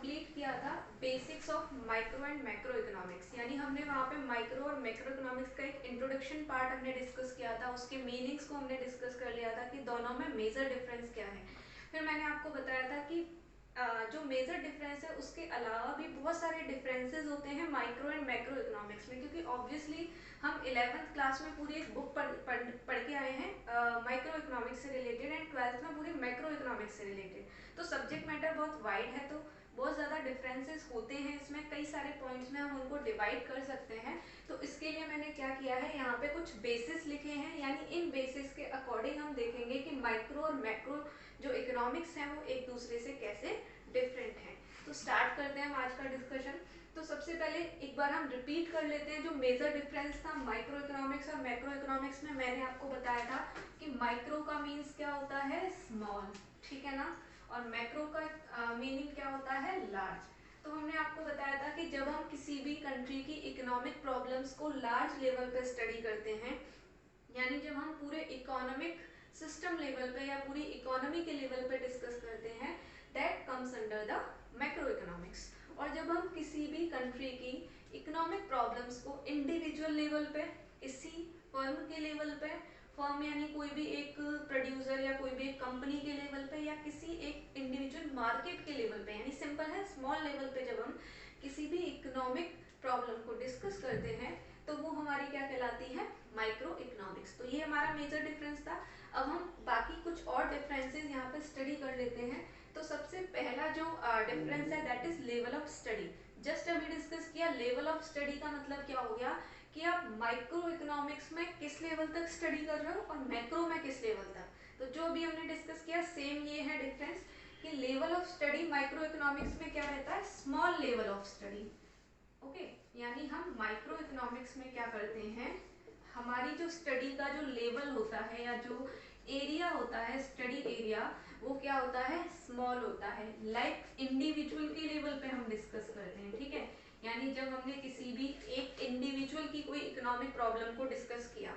Complete किया था basics of micro and macro economics, यानी हमने वहाँ पे माइक्रो और मैक्रो इकोनॉमिक्स का एक इंट्रोडक्शन पार्ट हमने डिस्कस किया था, उसके मीनिंग्स को हमने डिस्कस कर लिया था कि दोनों में मेजर डिफरेंस क्या है। फिर मैंने आपको बताया था कि जो मेजर डिफरेंस है उसके अलावा भी बहुत सारे डिफरेंसेस होते हैं माइक्रो एंड मैक्रो इकोनॉमिक्स में, क्योंकि ऑब्वियसली हम 11th क्लास में पूरी एक बुक पढ़ के आए हैं माइक्रो इकोनॉमिक्स से रिलेटेड, एंड 12th में पूरी मैक्रो इकोनॉमिक्स से रिलेटेड। तो सब्जेक्ट मैटर बहुत वाइड है, तो बहुत ज़्यादा डिफरेंसेस होते हैं इसमें, कई सारे पॉइंट्स में हम उनको डिवाइड कर सकते हैं। तो इसके लिए मैंने क्या किया है, यहाँ पे कुछ बेसिस लिखे हैं, यानी इन बेसिस के अकॉर्डिंग हम देखेंगे कि माइक्रो और मैक्रो जो इकोनॉमिक्स हैं वो एक दूसरे से कैसे डिफरेंट हैं। तो स्टार्ट करते हैं हम आज का डिस्कशन। तो सबसे पहले एक बार हम रिपीट कर लेते हैं जो मेजर डिफरेंस था माइक्रो इकोनॉमिक्स और मैक्रो इकोनॉमिक्स में। मैंने आपको बताया था कि माइक्रो का मीन्स क्या होता है, स्मॉल, ठीक है ना, और मैक्रो का मीनिंग क्या होता है, लार्ज। तो हमने आपको बताया था कि जब हम किसी भी कंट्री की इकोनॉमिक प्रॉब्लम्स को लार्ज लेवल पे स्टडी करते हैं, यानी जब हम पूरे इकोनॉमिक सिस्टम लेवल पे या पूरी इकोनॉमी के लेवल पे डिस्कस करते हैं, that comes under the macro economics. और जब हम किसी भी कंट्री की इकोनॉमिक प्रॉब्लम्स को इंडिविजुअल लेवल पे, किसी फर्म के लेवल पे, फर्म यानी कोई भी एक प्रोड्यूसर या कोई भी एक कंपनी के लेवल पे, या किसी एक इंडिविजुअल मार्केट के लेवल पे, यानी सिंपल है स्मॉल लेवल पे जब हम किसी भी इकोनॉमिक प्रॉब्लम को डिस्कस करते हैं, तो वो हमारी क्या कहलाती है, माइक्रो इकोनॉमिक्स। तो ये हमारा मेजर डिफरेंस था। अब हम बाकी कुछ और डिफरेंसेस यहाँ पे स्टडी कर लेते हैं। तो सबसे पहला जो डिफरेंस है that is level of study. Just अभी डिस्कस किया, लेवल ऑफ स्टडी का मतलब क्या हो गया कि आप माइक्रो इकोनॉमिक्स में किस लेवल तक स्टडी कर रहे हो और मैक्रो में किस लेवल तक। तो जो भी हमने डिस्कस किया सेम ये है डिफरेंस कि level of study micro economics में क्या रहता है, small level of study. Okay, यानी हम माइक्रो इकोनॉमिक्स में क्या करते हैं, हमारी जो स्टडी का जो लेवल होता है या जो एरिया होता है, स्टडी एरिया, वो क्या होता है, स्मॉल होता है। लाइक इंडिविजुअल के लेवल पे हम डिस्कस करते हैं, ठीक है। यानी जब हमने किसी भी एक इंडिविजुअल की कोई इकोनॉमिक प्रॉब्लम को डिस्कस किया,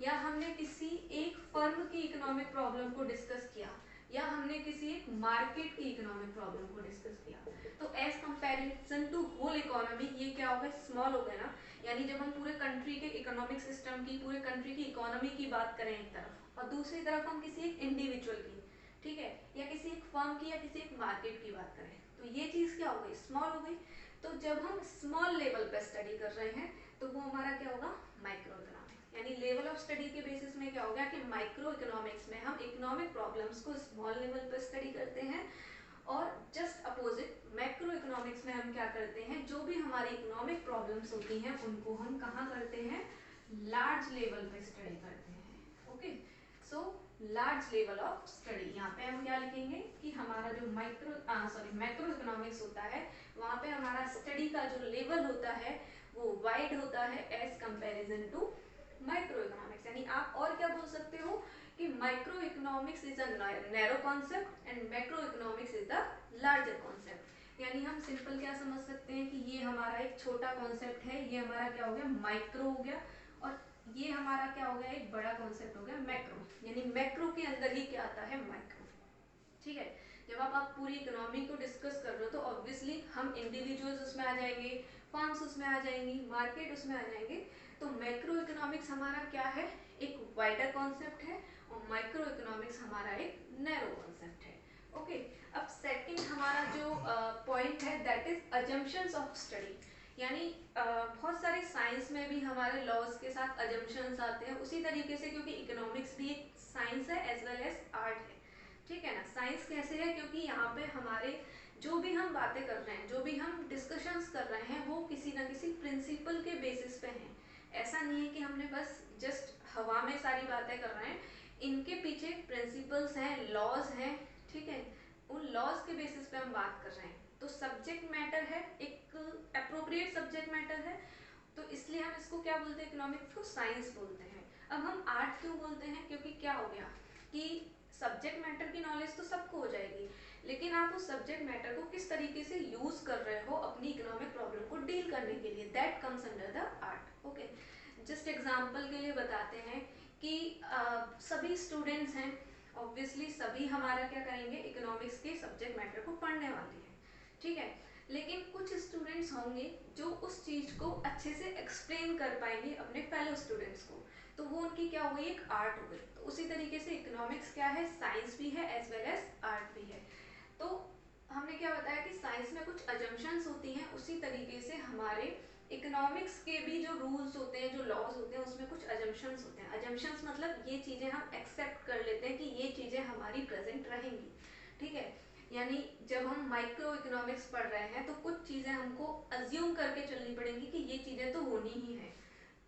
या हमने किसी एक फर्म की इकोनॉमिक प्रॉब्लम को डिस्कस किया, या हमने किसी एक मार्केट की इकोनॉमिक प्रॉब्लम को डिस्कस किया, तो as comparison to whole economy ये क्या होगा, स्मॉल हो गया ना। यानी जब हम पूरे कंट्री के इकोनॉमिक सिस्टम की, पूरे कंट्री की इकोनॉमी की बात करें एक तरफ, और दूसरी तरफ हम किसी एक इंडिविजुअल की, ठीक है, या किसी एक फर्म की या किसी एक मार्केट की बात करें, तो ये चीज़ क्या हो गई, स्मॉल हो गई। तो जब हम स्मॉल लेवल पर स्टडी कर रहे हैं तो वो हमारा क्या होगा, माइक्रो इकोनॉमिक्स। यानी लेवल ऑफ स्टडी के बेसिस में क्या होगा कि माइक्रो इकोनॉमिक्स में हम इकोनॉमिक प्रॉब्लम्स को स्मॉल लेवल पर स्टडी करते हैं, और जस्ट अपोजिट मैक्रो इकोनॉमिक्स में हम क्या करते हैं, जो भी हमारी इकोनॉमिक प्रॉब्लम्स होती हैं उनको हम कहाँ करते हैं, लार्ज लेवल पे स्टडी करते हैं। Okay, so large level of study, यहाँ पे हम क्या लिखेंगे कि हमारा जो मैक्रो इकोनॉमिक्स होता है, वहाँ पे हमारा स्टडी का जो लेवल होता है वो वाइड होता है as comparison to micro economics. यानी आप और क्या बोल सकते हो कि micro economics is a narrow concept and macro economics is the larger concept. यानी हम सिंपल क्या समझ सकते हैं कि ये हमारा एक छोटा कॉन्सेप्ट है, ये हमारा क्या हो गया, माइक्रो हो गया, और ये हमारा क्या हो गया, एक बड़ा कॉन्सेप्ट हो गया मैक्रो। यानी मैक्रो के अंदर ही क्या आता है, माइक्रो, ठीक है। जब आप पूरी इकोनॉमी को डिस्कस कर रहे हो तो ऑब्वियसली हम इंडिविजुअल्स उसमें आ जाएंगे, फर्म्स उसमें आ जाएंगी, मार्केट उसमें आ जाएंगे। तो मैक्रो इकोनॉमिक्स हमारा क्या है, एक वाइडर कॉन्सेप्ट है, और माइक्रो इकोनॉमिक्स हमारा एक नैरो कॉन्सेप्ट है। ओके, अब सेकंड हमारा जो पॉइंट है that is assumptions of study. यानी बहुत सारे साइंस में भी हमारे लॉज के साथ अजम्पशंस आते हैं, उसी तरीके से क्योंकि इकोनॉमिक्स भी एक साइंस है एज वेल एज आर्ट है, ठीक है ना। साइंस कैसे है, क्योंकि यहाँ पे हमारे जो भी हम बातें कर रहे हैं, जो भी हम डिस्कशंस कर रहे हैं, वो किसी ना किसी प्रिंसिपल के बेसिस पे हैं। ऐसा नहीं है कि हमने बस जस्ट हवा में सारी बातें कर रहे हैं, इनके पीछे प्रिंसिपल्स हैं, लॉज हैं, ठीक है। उन लॉज के बेसिस पे हम बात कर रहे हैं, तो सब्जेक्ट मैटर है, एक अप्रोप्रिएट सब्जेक्ट मैटर है, तो इसलिए हम इसको क्या बोलते हैं, इकोनॉमिक्स को साइंस बोलते हैं। अब हम आर्ट क्यों बोलते हैं, क्योंकि क्या हो गया कि सब्जेक्ट मैटर की नॉलेज तो सबको हो जाएगी, लेकिन आप उस सब्जेक्ट मैटर को किस तरीके से यूज कर रहे हो अपनी इकोनॉमिक प्रॉब्लम को डील करने के लिए, that comes under the art. Okay, just example के लिए बताते हैं कि सभी स्टूडेंट्स हैं, ऑब्वियसली सभी हमारा क्या करेंगे, इकोनॉमिक्स के सब्जेक्ट मैटर को पढ़ने वाले हैं, ठीक है। लेकिन कुछ स्टूडेंट्स होंगे जो उस चीज़ को अच्छे से एक्सप्लेन कर पाएंगे अपने फेलो स्टूडेंट्स को, तो वो उनकी क्या हो गई, एक आर्ट हो गई। तो उसी तरीके से इकोनॉमिक्स क्या है, साइंस भी है एज वेल एज आर्ट भी है। तो हमने क्या बताया कि साइंस में कुछ अजम्पशंस होती हैं, उसी तरीके से हमारे इकोनॉमिक्स के भी जो रूल्स होते हैं, जो लॉज होते हैं, उसमें कुछ अजम्पशंस होते हैं। अजम्पशंस मतलब ये चीज़ें हम एक्सेप्ट कर लेते हैं कि ये चीज़ें हमारी प्रेजेंट रहेंगी, ठीक है। यानी जब हम माइक्रो इकोनॉमिक्स पढ़ रहे हैं तो कुछ चीज़ें हमको अज्यूम करके चलनी पड़ेंगी कि ये चीज़ें तो होनी ही है।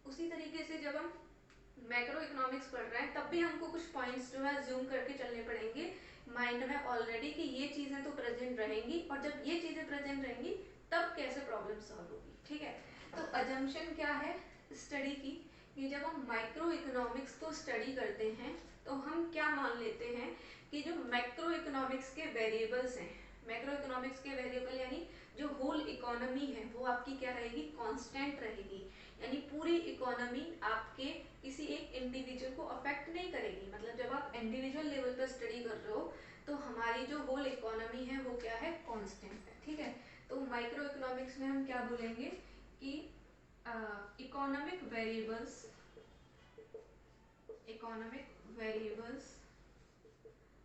उसी तरीके से जब हम मैक्रो इकोनॉमिक्स पढ़ रहे हैं तब भी हमको कुछ पॉइंट्स जो है अज्यूम करके चलने पड़ेंगे माइंड में ऑलरेडी कि ये चीज़ें तो प्रेजेंट रहेंगी, और जब ये चीज़ें प्रेजेंट रहेंगी तब कैसे प्रॉब्लम सॉल्व होगी, ठीक है। तो अजम्पशन क्या है स्टडी की, कि जब हम माइक्रो इकोनॉमिक्स को स्टडी करते हैं तो हम क्या मान लेते हैं कि जो मैक्रो इकोनॉमिक्स के वेरिएबल्स हैं, मैक्रो इकोनॉमिक्स के वेरिएबल यानी जो होल इकोनॉमी है वो आपकी क्या रहेगी, कांस्टेंट रहेगी। यानी पूरी इकोनॉमी आपके किसी एक इंडिविजुअल को अफेक्ट नहीं करेगी। मतलब जब आप इंडिविजुअल लेवल पर स्टडी कर रहे हो तो हमारी जो होल इकोनॉमी है वो क्या है, कांस्टेंट है, ठीक है। तो माइक्रो इकोनॉमिक्स में हम क्या बोलेंगे कि economic variables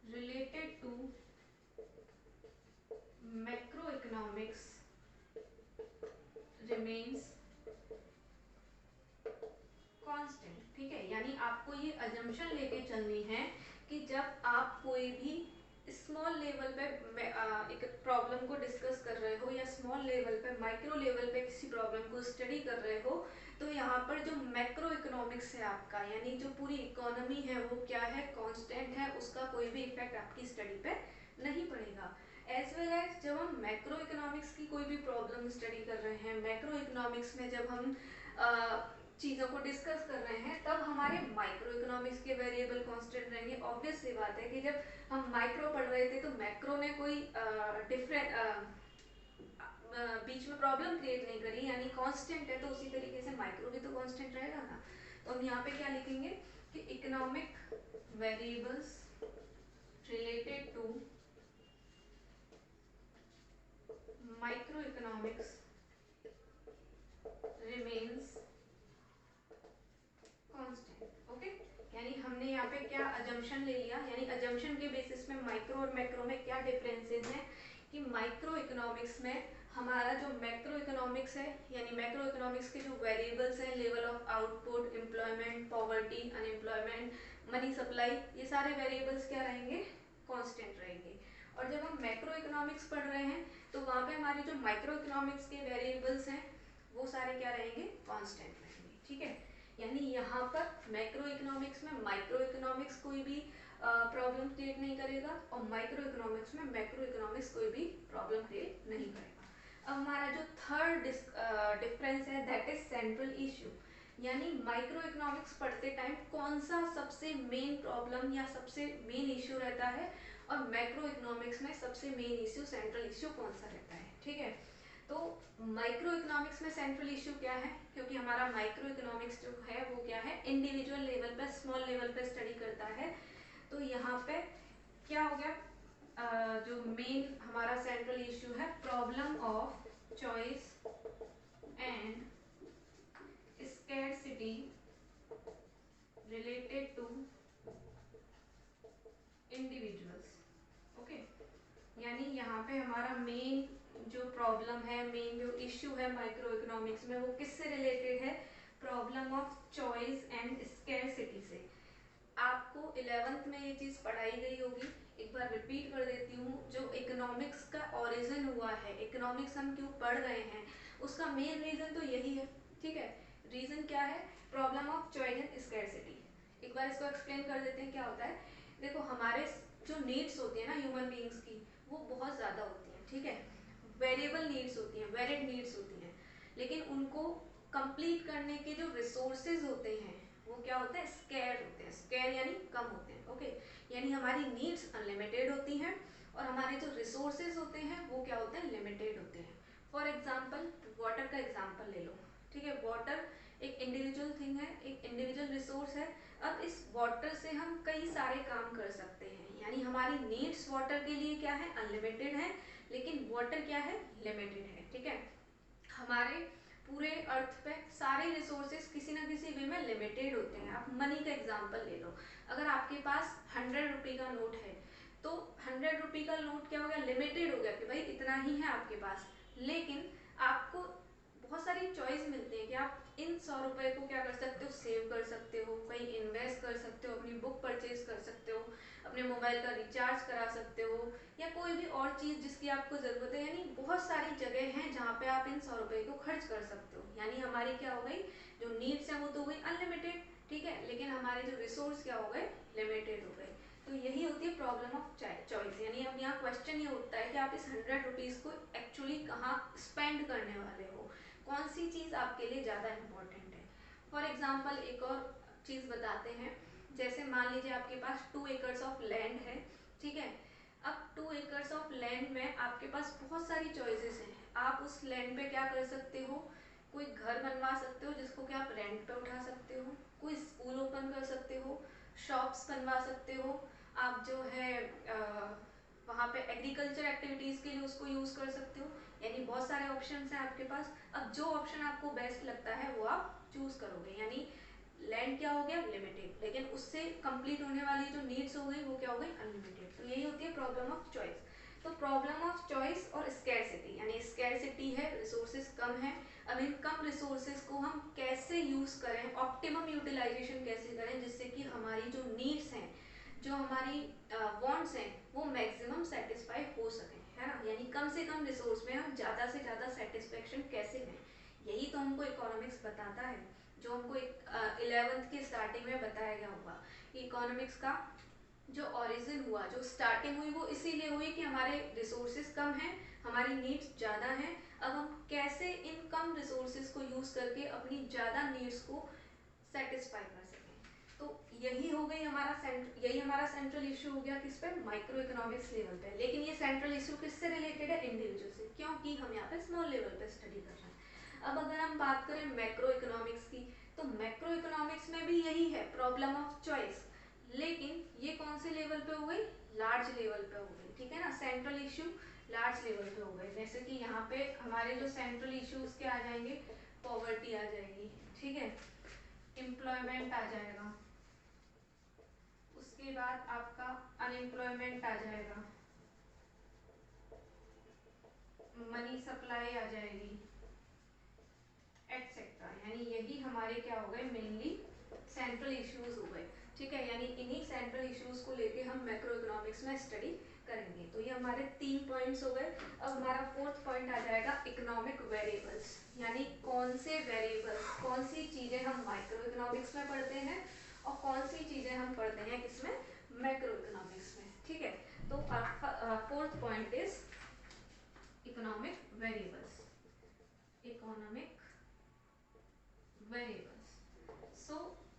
related to macroeconomics remains constant, ठीक है। यानी आपको ये अजम्पशन लेके चलनी है कि जब आप कोई भी स्मॉल लेवल पे एक प्रॉब्लम को डिस्कस कर रहे हो या स्मॉल लेवल पे माइक्रो लेवल पे किसी प्रॉब्लम को स्टडी कर रहे हो, तो यहाँ पर जो मैक्रो इकोनॉमिक्स है आपका, यानी जो पूरी इकोनॉमी है वो क्या है, कांस्टेंट है, उसका कोई भी इफेक्ट आपकी स्टडी पे नहीं पड़ेगा। एज वेल एज जब हम मैक्रो इकोनॉमिक्स की कोई भी प्रॉब्लम स्टडी कर रहे हैं, मैक्रो इकोनॉमिक्स में जब हम चीज़ों को डिस्कस कर रहे हैं, तब हमारे माइक्रो इकोनॉमिक्स के वेरिएबल कांस्टेंट रहेंगे। ऑब्वियस सी बात है कि जब हम माइक्रो पढ़ रहे थे तो मैक्रो ने कोई डिफरेंट बीच में प्रॉब्लम क्रिएट नहीं करी, यानी कांस्टेंट है, तो उसी तरीके से माइक्रो भी तो कांस्टेंट रहेगा ना। तो हम यहाँ पे क्या लिखेंगे कि economic variables related to micro economics remains constant, okay. यानी हमने यहाँ पे क्या अजम्पशन ले लिया, यानी अजम्पशन के बेसिस में माइक्रो और मैक्रो में क्या डिफरेंसेस हैं कि माइक्रो इकोनॉमिक्स में हमारा जो मैक्रो इकोनॉमिक्स है, यानी मैक्रो इकोनॉमिक्स के जो वेरिएबल्स हैं, level of output, employment, poverty, unemployment, money supply, ये सारे वेरिएबल्स क्या रहेंगे, कांस्टेंट रहेंगे। और जब हम मैक्रो इकोनॉमिक्स पढ़ रहे हैं तो वहाँ पे हमारी जो माइक्रो इकोनॉमिक्स के वेरिएबल्स हैं वो सारे क्या रहेंगे, कांस्टेंट रहेंगे, ठीक है। यानी यहाँ पर मैक्रो इकोनॉमिक्स में माइक्रो इकोनॉमिक्स कोई भी प्रॉब्लम क्रिएट नहीं करेगा, और माइक्रो इकोनॉमिक्स में मैक्रो इकोनॉमिक्स कोई भी प्रॉब्लम क्रिएट नहीं करेगा। अब हमारा जो थर्ड डिफरेंस है दैट इज सेंट्रल इश्यू, यानी माइक्रो इकोनॉमिक्स पढ़ते टाइम कौन सा सबसे मेन प्रॉब्लम या सबसे मेन इश्यू रहता है, और मैक्रो इकोनॉमिक्स में सबसे मेन इश्यू, सेंट्रल इश्यू कौन सा रहता है, ठीक है। तो माइक्रो इकोनॉमिक्स में सेंट्रल इश्यू क्या है, क्योंकि हमारा माइक्रो इकोनॉमिक्स जो है वो क्या है, इंडिविजुअल लेवल पे, स्मॉल लेवल पे स्टडी करता है। तो यहाँ पे क्या हो गया, जो मेन हमारा सेंट्रल इश्यू है, problem of choice and scarcity related to individuals, okay. यानी यहाँ पे हमारा मेन जो प्रॉब्लम है, मेन जो इश्यू है माइक्रो इकोनॉमिक्स में, वो किससे रिलेटेड है, problem of choice and scarcity से। आपको 11th में ये चीज़ पढ़ाई गई होगी, एक बार रिपीट कर देती हूँ। जो इकोनॉमिक्स का ओरिजिन हुआ है, इकोनॉमिक्स हम क्यों पढ़ रहे हैं, उसका मेन रीज़न तो यही है, ठीक है। रीज़न क्या है, problem of choice and scarcity. एक बार इसको एक्सप्लेन कर देते हैं क्या होता है। देखो हमारे जो नीड्स होती है ना ह्यूमन बींग्स की, वो बहुत ज़्यादा होती हैं, ठीक है। वेरिएबल नीड्स होती हैं, वेरिड नीड्स होती हैं, लेकिन उनको कंप्लीट करने के जो रिसोर्सेज होते हैं वो क्या होते हैं, स्केयर होते हैं। स्केयर यानी कम होते हैं, ओके। यानी हमारी नीड्स अनलिमिटेड होती हैं और हमारे जो रिसोर्सेज होते हैं वो क्या होते हैं, लिमिटेड होते हैं। फॉर एग्जाम्पल वाटर का एग्जाम्पल ले लो, ठीक है। वाटर एक इंडिविजुअल थिंग है, एक इंडिविजुअल रिसोर्स है। अब इस वाटर से हम कई सारे काम कर सकते हैं, यानी हमारी नीड्स वाटर के लिए क्या है, अनलिमिटेड है, लेकिन वाटर क्या है, लिमिटेड है। ठीक है, हमारे पूरे अर्थ पे सारे रिसोर्सेज किसी ना किसी वे में लिमिटेड होते हैं। आप मनी का एग्जांपल ले लो, अगर आपके पास 100 रुपये का नोट है तो 100 रुपये का नोट क्या हो गया, लिमिटेड हो गया कि भाई इतना ही है आपके पास। लेकिन आपको बहुत सारी चॉइस मिलती है कि आप इन 100 रुपये को क्या कर सकते हो, सेव कर सकते हो, कहीं इन्वेस्ट कर सकते हो, अपनी बुक परचेज कर सकते हो, अपने मोबाइल का रिचार्ज करा सकते हो, या कोई भी और चीज़ जिसकी आपको ज़रूरत है। यानी बहुत सारी जगह हैं जहाँ पे आप इन 100 रुपये को खर्च कर सकते हो। यानी हमारी क्या हो गई, जो नीड्स हैं वो तो हो गई अनलिमिटेड, ठीक है, लेकिन हमारे जो रिसोर्स क्या हो गए, लिमिटेड हो गए। तो यही होती है प्रॉब्लम ऑफ चॉइस। यानी अब यहाँ क्वेश्चन ये उठता है कि आप इस 100 रुपीज़ को एक्चुअली कहाँ स्पेंड करने वाले हो, कौन सी चीज़ आपके लिए ज़्यादा इम्पोर्टेंट है। फॉर एग्जाम्पल एक और चीज़ बताते हैं, जैसे मान लीजिए आपके पास 2 एकर्स ऑफ लैंड है, ठीक है। अब 2 एकर्स ऑफ लैंड में आपके पास बहुत सारी चॉइसेस हैं। आप उस लैंड पे क्या कर सकते हो, कोई घर बनवा सकते हो जिसको कि आप रेंट पे उठा सकते हो, कोई स्कूल ओपन कर सकते हो, शॉप्स बनवा सकते हो, आप जो है वहाँ पे एग्रीकल्चर एक्टिविटीज़ के लिए उसको यूज़ कर सकते हो। यानी बहुत सारे ऑप्शंस हैं आपके पास। अब जो ऑप्शन आपको बेस्ट लगता है वो आप चूज़ करोगे। यानी लैंड क्या हो गया, लिमिटेड, लेकिन उससे कंप्लीट होने वाली जो नीड्स हो गई वो क्या हो गई, अनलिमिटेड। तो यही होती है प्रॉब्लम ऑफ चॉइस। तो प्रॉब्लम ऑफ चॉइस और स्कैरसिटी, यानी स्कैरसिटी है, रिसोर्सेज कम है, अब इन कम रिसोर्सेज को हम कैसे यूज़ करें, ऑप्टिमम यूटिलाइजेशन कैसे करें जिससे कि हमारी जो नीड्स हैं, जो हमारी वांट्स हैं, वो मैक्सिमम सेटिस्फाई हो सकें, है ना। यानी कम से कम रिसोर्स में हम ज़्यादा से ज़्यादा सेटिस्फेक्शन कैसे लें, यही तो हमको इकोनॉमिक्स बताता है, जो हमको 11th की स्टार्टिंग में बताया गया होगा। इकोनॉमिक्स का जो ओरिजिन हुआ, जो स्टार्टिंग हुई, वो इसीलिए हुई कि हमारे रिसोर्सेज कम हैं, हमारी नीड्स ज़्यादा हैं। अब हम कैसे इन कम रिसोर्सेज को यूज़ करके अपनी ज़्यादा नीड्स को सेटिस्फाई कर सकें। तो यही हो गई यही हमारा सेंट्रल इशू हो गया किस पे, माइक्रो इकोनॉमिक्स लेवल पे। लेकिन ये सेंट्रल इशू किससे रिलेटेड है, इंडिविजुअल से, क्योंकि हम यहाँ पे स्मॉल लेवल पे स्टडी कर रहे हैं। अब अगर हम बात करें मैक्रो इकोनॉमिक्स की, तो मैक्रो इकोनॉमिक्स में भी यही है, प्रॉब्लम ऑफ चॉइस, लेकिन ये कौन से लेवल पे हो गई, लार्ज लेवल पे हो गई, ठीक है ना। सेंट्रल इशू लार्ज लेवल पे हो गए। जैसे कि यहाँ पे हमारे जो सेंट्रल इश्यूज के आ जाएंगे, पॉवर्टी आ जाएगी, ठीक है, एम्प्लॉयमेंट आ जाएगा, उसके बाद आपका अनएम्प्लॉयमेंट आ जाएगा, मनी सप्लाई आ जाएगी, एटसेट्रा। यानी यही हमारे क्या हो गए, मेनली सेंट्रल इश्यूज हो गए, ठीक है। यानी इन्हीं सेंट्रल इश्यूज को लेके हम मैक्रो इकोनॉमिक्स में स्टडी करेंगे। तो ये हमारे 3 पॉइंट्स हो गए। अब हमारा 4th पॉइंट आ जाएगा इकोनॉमिक वेरिएबल्स, यानी कौन से वेरिएबल्स, कौन सी चीज़ें हम माइक्रो इकोनॉमिक्स में पढ़ते हैं और कौन सी चीज़ें हम पढ़ते हैं किसमें, मैक्रो इकोनॉमिक्स में, ठीक है। तो 4th point is economic variables, economic variables. So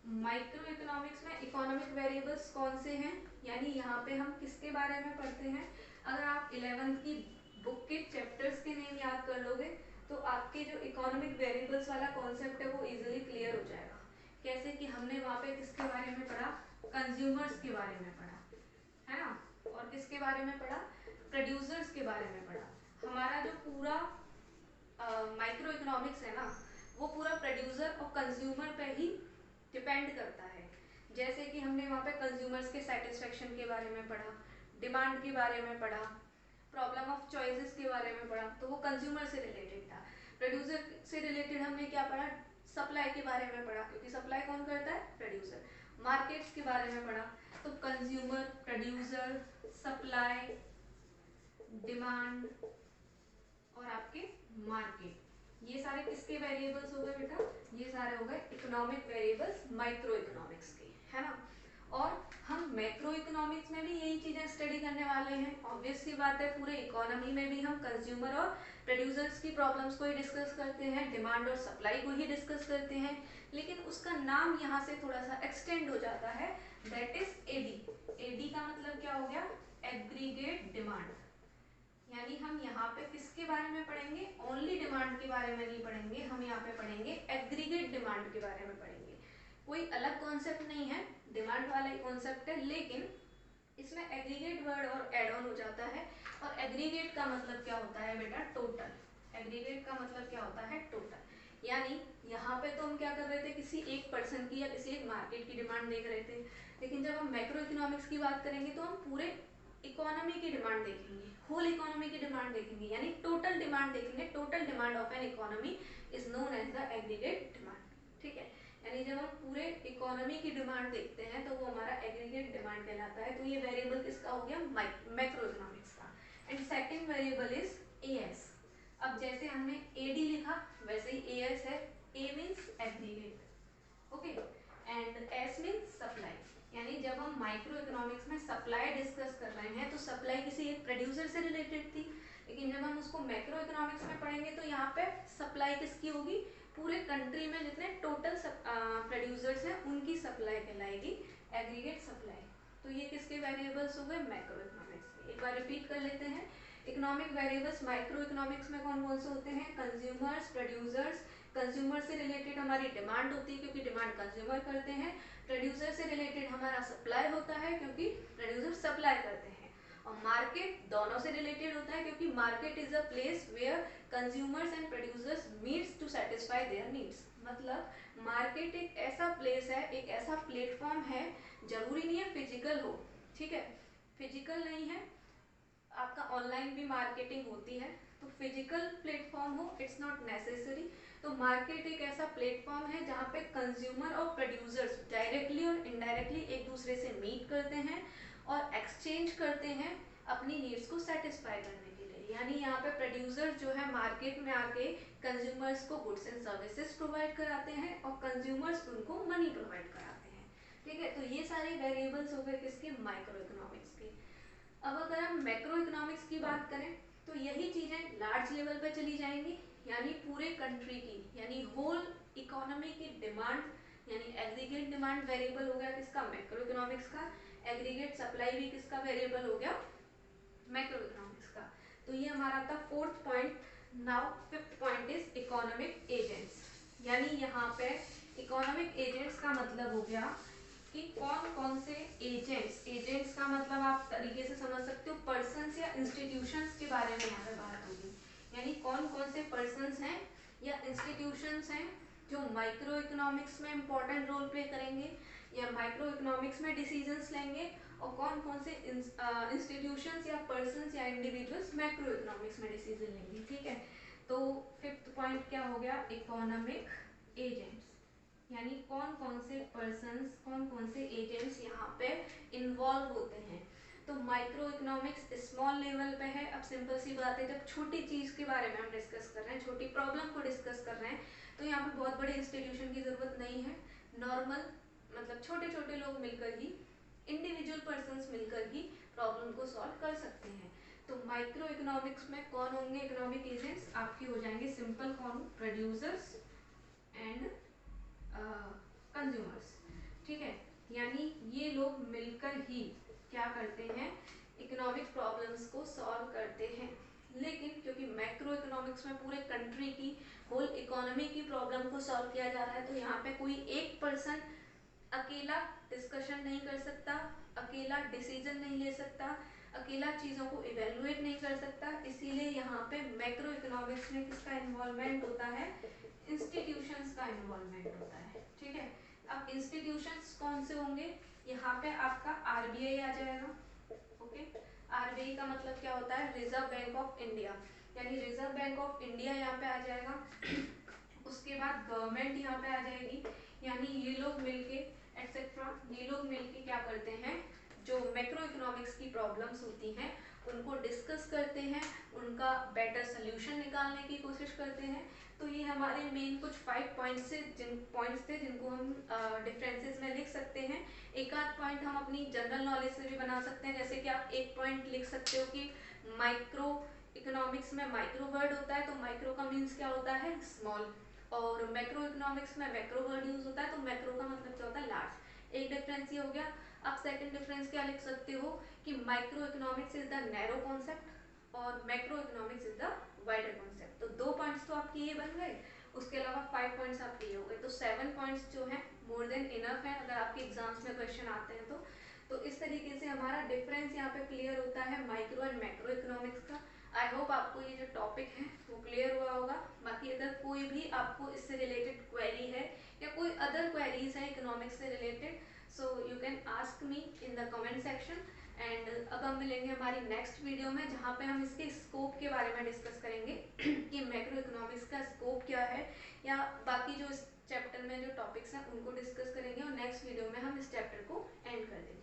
micro economics में इकोनॉमिक वेरिएबल्स कौन से हैं, यानी यहाँ पे हम किसके बारे में पढ़ते हैं। अगर आप 11th की बुक के चैप्टर्स के नेम याद कर लोगे तो आपके जो इकोनॉमिक वेरिएबल्स वाला कॉन्सेप्ट है वो इजीली क्लियर हो जाएगा। कैसे कि हमने वहाँ पे किसके बारे में पढ़ा, कंज्यूमर्स के बारे में पढ़ा, है ना, और किसके बारे में पढ़ा, प्रोड्यूसर्स के बारे में पढ़ा। हमारा जो पूरा माइक्रो इकोनॉमिक्स है ना, वो पूरा प्रोड्यूसर और कंज्यूमर पे ही डिपेंड करता है। जैसे कि हमने वहाँ पे कंज्यूमर्स के सेटिस्फेक्शन के बारे में पढ़ा, डिमांड के बारे में पढ़ा, प्रॉब्लम ऑफ चॉइसेस के बारे में पढ़ा, तो वो कंज्यूमर से रिलेटेड था। प्रोड्यूसर से रिलेटेड हमने क्या पढ़ा, सप्लाई के बारे में पढ़ा, क्योंकि सप्लाई कौन करता है, प्रोड्यूसर। मार्केट्स के बारे में पढ़ा, तो कंज्यूमर, प्रोड्यूसर, सप्लाई, डिमांड और आपके मार्केट, ये सारे किसके वेरिएबल्स हो गए बेटा, ये सारे हो गए इकोनॉमिक वेरिएबल्स माइक्रो इकोनॉमिक्स के, है ना। और हम मैक्रो इकोनॉमिक्स में भी यही चीज़ें स्टडी करने वाले हैं। ऑब्वियस सी बात है, पूरे इकोनॉमी में भी हम कंज्यूमर और प्रोड्यूसर्स की प्रॉब्लम्स को ही डिस्कस करते हैं, डिमांड और सप्लाई को ही डिस्कस करते हैं, लेकिन उसका नाम यहाँ से थोड़ा सा एक्सटेंड हो जाता है, दैट इज एडी। एडी का मतलब क्या हो गया, एग्रीगेट डिमांड। यानी हम यहाँ पे किसके बारे में पढ़ेंगे, ओनली डिमांड के बारे में नहीं पढ़ेंगे, हम यहाँ पे पढ़ेंगे एग्रीगेट डिमांड के बारे में पढ़ेंगे। कोई अलग कॉन्सेप्ट नहीं है, डिमांड वाला ही कॉन्सेप्ट है, लेकिन इसमें एग्रीगेट वर्ड और एड ऑन हो जाता है। और एग्रीगेट का मतलब क्या होता है बेटा? टोटल। एग्रीगेट का मतलब क्या होता है? टोटल। यानी यहाँ पे तो हम क्या कर रहे थे, किसी एक पर्सन की या किसी एक मार्केट की डिमांड देख रहे थे, लेकिन जब हम मैक्रो इकोनॉमिक्स की बात करेंगे तो हम पूरे इकोनॉमी की डिमांड देखेंगे, होल इकोनॉमी की डिमांड देखेंगे, यानी टोटल डिमांड देखेंगे। Total demand of an economy is known as the aggregate demand. ठीक है, यानी जब हम पूरे इकोनॉमी की डिमांड देखते हैं तो वो हमारा एग्रीगेट डिमांड कहलाता है। तो ये वेरिएबल किसका हो गया? मैक्रो इकोनॉमिक्स का। And second variable is AS. अब जैसे हमने एडी लिखा वैसे ही एएस है। A means aggregate, okay, and S means supply. यानी जब हम माइक्रो इकोनॉमिक्स में सप्लाई डिस्कस कर रहे हैं तो सप्लाई किसी एक प्रोड्यूसर से रिलेटेड थी, लेकिन जब हम उसको मैक्रो इकोनॉमिक्स में पढ़ेंगे तो यहाँ पे सप्लाई किसकी होगी? पूरे कंट्री में जितने टोटल प्रोड्यूसर्स हैं उनकी सप्लाई कहलाएगी एग्रीगेट सप्लाई। तो ये किसके वेरिएबल्स हो गए? मैक्रो इकोनॉमिक्स के। एक बार रिपीट कर लेते हैं। इकोनॉमिक वेरिएबल्स माइक्रो इकोनॉमिक्स में कौन कौन से होते हैं? Consumers, producers. कंज्यूमर से रिलेटेड हमारी डिमांड होती है क्योंकि डिमांड कंज्यूमर करते हैं। प्रोड्यूसर से रिलेटेड हमारा सप्लाई होता है क्योंकि प्रोड्यूसर सप्लाई करते हैं। और मार्केट दोनों से रिलेटेड होता है क्योंकि market is a place where consumers and producers meets to satisfy their needs. मतलब मार्केट एक ऐसा प्लेस है, एक ऐसा प्लेटफॉर्म है, जरूरी नहीं है फिजिकल हो, ठीक है, फिजिकल नहीं है, आपका ऑनलाइन भी मार्केटिंग होती है, तो फिजिकल प्लेटफॉर्म हो इट्स नॉट नेसेसरी। तो मार्केट एक ऐसा प्लेटफॉर्म है जहाँ पे कंज्यूमर और प्रोड्यूसर्स डायरेक्टली और इनडायरेक्टली एक दूसरे से मीट करते हैं और एक्सचेंज करते हैं अपनी नीड्स को सेटिस्फाई करने के लिए। यानी यहाँ पे प्रोड्यूसर्स जो है मार्केट में आके कंज्यूमर्स को गुड्स एंड सर्विसेज प्रोवाइड कराते हैं और कंज्यूमर्स उनको मनी प्रोवाइड कराते हैं। ठीक है, तो ये सारे वेरिएबल्स हो गए किसके? माइक्रो इकोनॉमिक्स के। अब अगर हम मैक्रो इकोनॉमिक्स की बात करें तो यही चीजें लार्ज लेवल पे चली जाएंगी, यानी पूरे कंट्री की, यानी होल इकोनॉमी की डिमांड, यानी एग्रीगेट डिमांड वेरिएबल हो गया किसका? मैक्रो इकोनॉमिक्स का। एग्रीगेट सप्लाई भी किसका वेरिएबल हो गया? मैक्रो इकोनॉमिक्स का। तो ये हमारा था fourth point. Now fifth point is economic agents. यानी यहाँ पे इकोनॉमिक एजेंट्स का मतलब हो गया कि कौन कौन से एजेंट्स, एजेंट्स का मतलब आप तरीके से समझ सकते हो पर्सन्स या इंस्टीट्यूशंस के बारे में यहाँ पे बात होगी। यानी कौन कौन से पर्सन्स हैं या इंस्टीट्यूशंस हैं जो माइक्रो इकोनॉमिक्स में इंपॉर्टेंट रोल प्ले करेंगे या माइक्रो इकोनॉमिक्स में डिसीजंस लेंगे, और कौन कौन से इंस्टीट्यूशंस या पर्सन्स या इंडिविजुअल्स मैक्रो इकोनॉमिक्स में डिसीजन लेंगे। ठीक है, तो फिफ्थ पॉइंट क्या हो गया? Economic agents. यानी कौन कौन से पर्सन्स, कौन कौन से एजेंट्स यहाँ पे इन्वॉल्व होते हैं। तो माइक्रो इकोनॉमिक्स स्मॉल लेवल पे है। अब सिंपल सी बात है, जब छोटी चीज के बारे में हम डिस्कस कर रहे हैं, छोटी प्रॉब्लम को डिस्कस कर रहे हैं, तो यहाँ पे बहुत बड़े इंस्टीट्यूशन की जरूरत नहीं है। नॉर्मल मतलब छोटे छोटे लोग मिलकर ही, इंडिविजुअल पर्सन्स मिलकर ही प्रॉब्लम को सॉल्व कर सकते हैं। तो माइक्रो इकोनॉमिक्स में कौन होंगे इकोनॉमिक एजेंट्स? आपके हो जाएंगे सिंपल कौन? Producers and consumers. ठीक है, यानी ये लोग मिलकर ही क्या करते हैं? इकोनॉमिक प्रॉब्लम्स को सॉल्व करते हैं। लेकिन क्योंकि मैक्रो इकोनॉमिक्स में पूरे कंट्री की, होल इकोनॉमी की प्रॉब्लम को सॉल्व किया जा रहा है, तो यहाँ पे कोई एक पर्सन अकेला डिस्कशन नहीं कर सकता, अकेला डिसीजन नहीं ले सकता, अकेला चीज़ों को इवेलुएट नहीं कर सकता। इसीलिए यहाँ पे मैक्रो इकोनॉमिक्स में किसका इन्वॉल्वमेंट होता है? इंस्टीट्यूशंस का इन्वॉल्वमेंट होता है। ठीक है, अब इंस्टीट्यूशंस कौन से होंगे? यहाँ पे आपका आरबीआई आ जाएगा। ओके, आरबीआई का मतलब क्या होता है? Reserve bank of India. यानी रिजर्व बैंक ऑफ इंडिया यहाँ पे आ जाएगा। उसके बाद गवर्नमेंट यहाँ पे आ जाएगी। यानी ये लोग मिलके एक्सेट्रा, ये लोग मिलके क्या करते हैं? जो मैक्रो इकोनॉमिक्स की प्रॉब्लम्स होती हैं उनको डिस्कस करते हैं, उनका बेटर सोल्यूशन निकालने की कोशिश करते हैं। तो ये हमारे मेन कुछ 5 पॉइंट्स थे जिनको हम डिफरेंसेस में लिख सकते हैं। एक आध पॉइंट हम अपनी जनरल नॉलेज से भी बना सकते हैं, जैसे कि आप एक पॉइंट लिख सकते हो कि माइक्रो इकोनॉमिक्स में माइक्रो वर्ड होता है, तो माइक्रो का मीन्स क्या होता है? स्मॉल। और मैक्रो इकोनॉमिक्स में मैक्रो वर्ड यूज होता है, तो मैक्रो का मतलब क्या होता है? लार्ज। एक डिफरेंस ये हो गया। आप सेकंड डिफरेंस क्या लिख सकते हो कि micro economics is the narrow concept और macro economics is the wider concept. तो 2 पॉइंट्स तो आपके ये बन गए, उसके अलावा 5 पॉइंट्स आपके ये हो गए, तो 7 पॉइंट्स जो हैं मोर देन इनफ है अगर आपके एग्जाम्स में क्वेश्चन आते हैं तो इस तरीके से हम हमारा डिफरेंस यहाँ पे क्लियर होता है माइक्रो एंड मैक्रो इकोनॉमिक्स का। आई होप आपको ये जो टॉपिक है वो क्लियर हुआ होगा। बाकी अगर कोई भी आपको इससे रिलेटेड क्वेरी है या कोई अदर क्वेरीज है इकोनॉमिक्स से related, so you can ask me in the comment section. And अब हम मिलेंगे हमारी नेक्स्ट वीडियो में, जहाँ पे हम इसके स्कोप के बारे में डिस्कस करेंगे कि मैक्रो इकोनॉमिक्स का स्कोप क्या है, या बाकी जो इस चैप्टर में जो टॉपिक्स हैं उनको डिस्कस करेंगे, और नेक्स्ट वीडियो में हम इस चैप्टर को एंड कर देंगे।